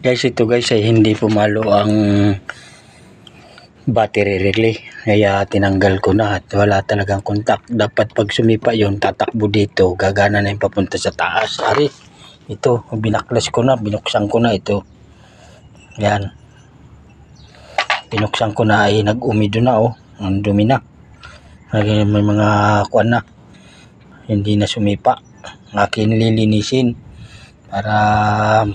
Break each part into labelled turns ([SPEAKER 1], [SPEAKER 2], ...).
[SPEAKER 1] Guys, ito guys ay hindi pumalo ang battery relay. Kaya tinanggal ko na at wala talagang kontak. Dapat pag sumipa yon tatakbo dito, gagana na yung papunta sa taas. Ari, ito, binaklas ko na, binuksan ko na ito. Yan. Binuksan ko na ay nag-umido na oh. Ang dumi na. May mga kuwan na. Hindi na sumipa. Akin lilinisin para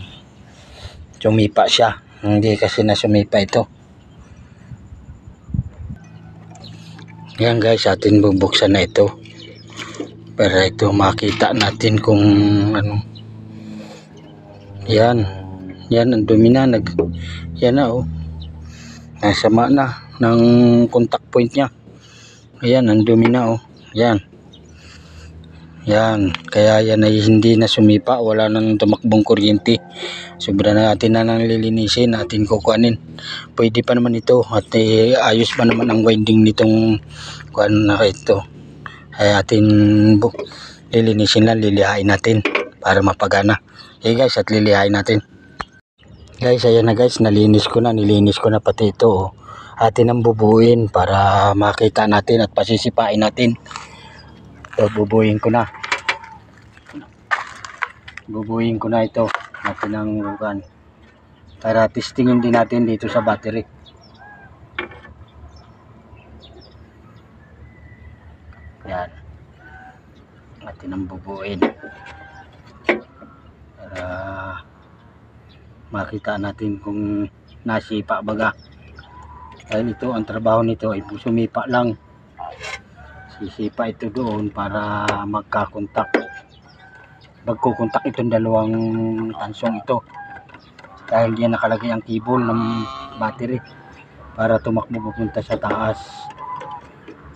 [SPEAKER 1] sumipa siya. Hindi kasi na sumipa ito. Yan guys, atin bubuksan na ito para ito makita natin kung ano. Yan ang dumi na, yan na oh, nasama na ng contact point nya. Ayan, ang dumi na oh. Yan, kaya yan ay hindi na sumipa, wala nang tumakbong kuryente. Sobra na natin na nang lilinisin, natin kukuhanin. Pwede pa naman ito at ayos pa naman ang winding nitong kuhan na ito. Ay atin lilinisin lang, lilihain natin para mapagana. Okay guys, at lilihain natin. Guys, ayan na guys, nilinis ko na pati ito oh. Atin ang bubuin para makita natin at pasisipain natin. So, bubuin ko na ito. Natin ang bukan para testingin din natin dito sa battery. Yan, natin ang bubuin para makita natin kung nasipa baga. Dahil ito, ang trabaho nito ay sumipa lang. Sisipa ito doon para magkukontak itong dalawang tansong ito. Dahil diyan nakalagay ang cable ng battery para tumakbo papunta sa taas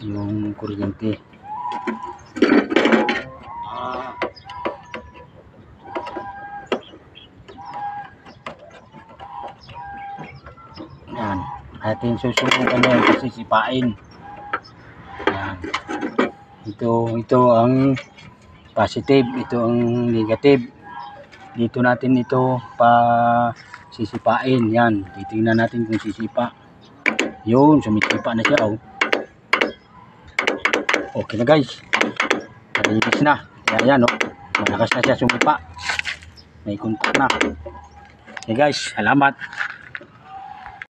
[SPEAKER 1] yung kuryente. Yan, atin susubukan na yung pasisipain. Yan, ito ang positive, ito ang negative. Dito natin ito pa sisipain. Yan, titingnan natin kung sisipa. Yun, sumisipa na siya oh. Okay na guys, nalinis na. Yan oh, malakas na siya sumipa, may kontak na. Okay guys, salamat.